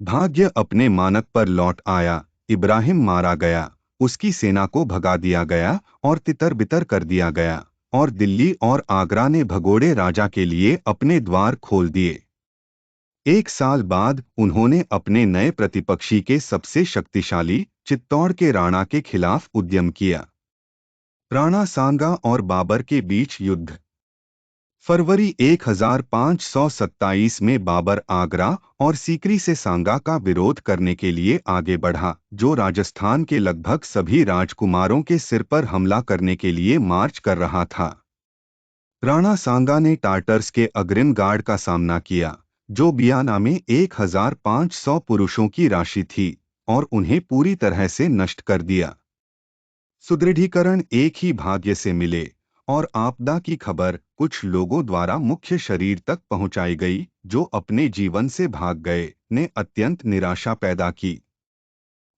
भाग्य अपने मानक पर लौट आया। इब्राहिम मारा गया, उसकी सेना को भगा दिया गया और तितर बितर कर दिया गया, और दिल्ली और आगरा ने भगोड़े राजा के लिए अपने द्वार खोल दिए। एक साल बाद उन्होंने अपने नए प्रतिपक्षी के सबसे शक्तिशाली चित्तौड़ के राणा के खिलाफ उद्यम किया। राणा सांगा और बाबर के बीच युद्ध। फरवरी 1527 में बाबर आगरा और सीकरी से सांगा का विरोध करने के लिए आगे बढ़ा, जो राजस्थान के लगभग सभी राजकुमारों के सिर पर हमला करने के लिए मार्च कर रहा था। राणा सांगा ने टार्टर्स के अग्रिम गार्ड का सामना किया, जो बियाना में 1500 पुरुषों की राशि थी, और उन्हें पूरी तरह से नष्ट कर दिया। सुदृढ़ीकरण एक ही भाग्य से मिले, और आपदा की खबर कुछ लोगों द्वारा मुख्य शरीर तक पहुंचाई गई, जो अपने जीवन से भाग गए, ने अत्यंत निराशा पैदा की।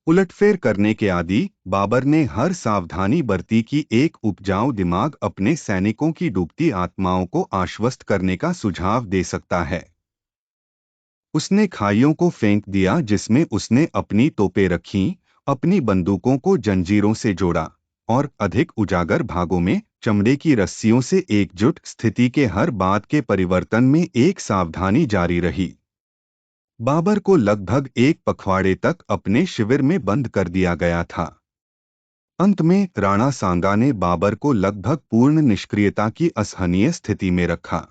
उलटफेर करने के आदि बाबर ने हर सावधानी बरती कि एक उपजाऊ दिमाग अपने सैनिकों की डूबती आत्माओं को आश्वस्त करने का सुझाव दे सकता है। उसने खाइयों को फेंक दिया जिसमें उसने अपनी तोपें रखीं, अपनी बंदूकों को जंजीरों से जोड़ा, और अधिक उजागर भागों में चमड़े की रस्सियों से एकजुट स्थिति के हर बात के परिवर्तन में एक सावधानी जारी रही। बाबर को लगभग एक पखवाड़े तक अपने शिविर में बंद कर दिया गया था। अंत में राणा सांगा ने बाबर को लगभग पूर्ण निष्क्रियता की असहनीय स्थिति में रखा।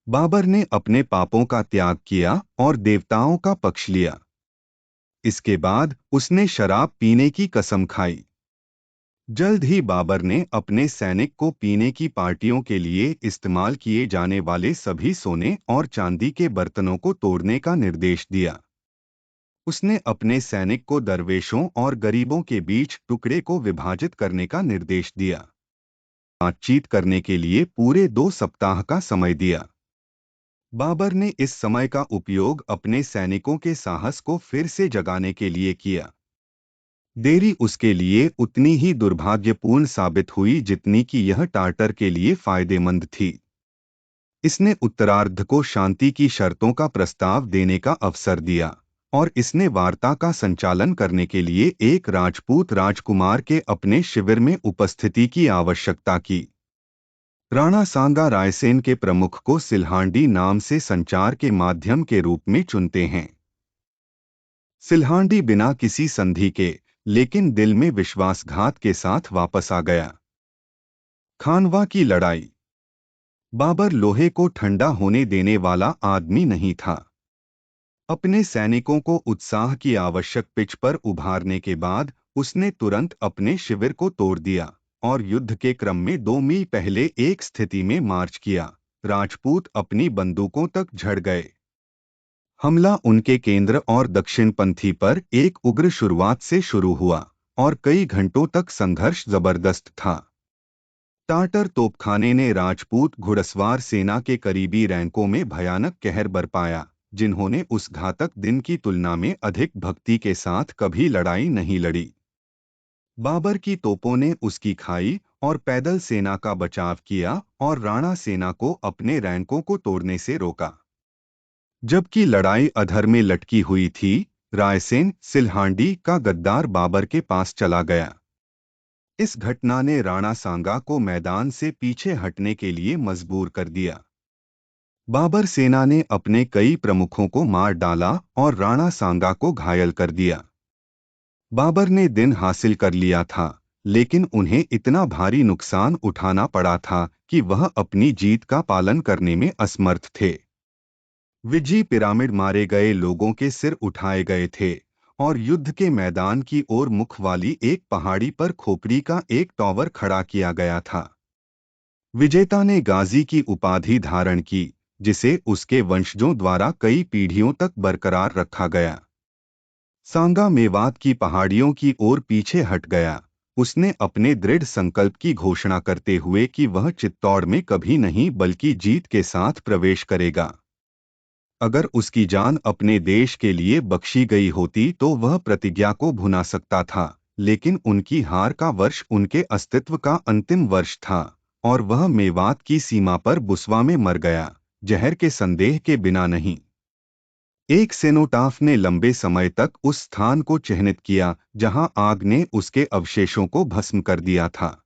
बाबर ने अपने पापों का त्याग किया और देवताओं का पक्ष लिया। इसके बाद उसने शराब पीने की कसम खाई। जल्द ही बाबर ने अपने सैनिक को पीने की पार्टियों के लिए इस्तेमाल किए जाने वाले सभी सोने और चांदी के बर्तनों को तोड़ने का निर्देश दिया। उसने अपने सैनिक को दरवेशों और गरीबों के बीच टुकड़े को विभाजित करने का निर्देश दिया। बातचीत करने के लिए पूरे 2 सप्ताह का समय दिया। बाबर ने इस समय का उपयोग अपने सैनिकों के साहस को फिर से जगाने के लिए किया। देरी उसके लिए उतनी ही दुर्भाग्यपूर्ण साबित हुई जितनी कि यह टार्टर के लिए फायदेमंद थी। इसने उत्तरार्ध को शांति की शर्तों का प्रस्ताव देने का अवसर दिया, और इसने वार्ता का संचालन करने के लिए एक राजपूत राजकुमार के अपने शिविर में उपस्थिति की आवश्यकता की। राणा सांगा रायसेन के प्रमुख को सिल्हांडी नाम से संचार के माध्यम के रूप में चुनते हैं। सिल्हांडी बिना किसी संधि के, लेकिन दिल में विश्वासघात के साथ वापस आ गया। खानवा की लड़ाई। बाबर लोहे को ठंडा होने देने वाला आदमी नहीं था। अपने सैनिकों को उत्साह की आवश्यक पिच पर उभारने के बाद उसने तुरंत अपने शिविर को तोड़ दिया और युद्ध के क्रम में 2 मील पहले एक स्थिति में मार्च किया। राजपूत अपनी बंदूकों तक झड़ गए। हमला उनके केंद्र और दक्षिणपंथी पर एक उग्र शुरुआत से शुरू हुआ, और कई घंटों तक संघर्ष जबरदस्त था। टार्टर तोपखाने ने राजपूत घुड़सवार सेना के करीबी रैंकों में भयानक कहर बरपाया, जिन्होंने उस घातक दिन की तुलना में अधिक भक्ति के साथ कभी लड़ाई नहीं लड़ी। बाबर की तोपों ने उसकी खाई और पैदल सेना का बचाव किया और राणा सेना को अपने रैंकों को तोड़ने से रोका। जबकि लड़ाई अधर में लटकी हुई थी, रायसेन सिल्हांडी का गद्दार बाबर के पास चला गया। इस घटना ने राणा सांगा को मैदान से पीछे हटने के लिए मजबूर कर दिया। बाबर सेना ने अपने कई प्रमुखों को मार डाला और राणा सांगा को घायल कर दिया। बाबर ने दिन हासिल कर लिया था, लेकिन उन्हें इतना भारी नुकसान उठाना पड़ा था कि वह अपनी जीत का पालन करने में असमर्थ थे। विजी पिरामिड मारे गए लोगों के सिर उठाए गए थे, और युद्ध के मैदान की ओर मुख वाली एक पहाड़ी पर खोपड़ी का एक टॉवर खड़ा किया गया था। विजेता ने गाजी की उपाधि धारण की, जिसे उसके वंशजों द्वारा कई पीढ़ियों तक बरकरार रखा गया। सांगा मेवात की पहाड़ियों की ओर पीछे हट गया, उसने अपने दृढ़ संकल्प की घोषणा करते हुए कि वह चित्तौड़ में कभी नहीं बल्कि जीत के साथ प्रवेश करेगा। अगर उसकी जान अपने देश के लिए बख्शी गई होती तो वह प्रतिज्ञा को भुना सकता था, लेकिन उनकी हार का वर्ष उनके अस्तित्व का अंतिम वर्ष था, और वह मेवात की सीमा पर बुसवा में मर गया, जहर के संदेह के बिना नहीं। एक सेनोटाफ ने लंबे समय तक उस स्थान को चिह्नित किया जहां आग ने उसके अवशेषों को भस्म कर दिया था।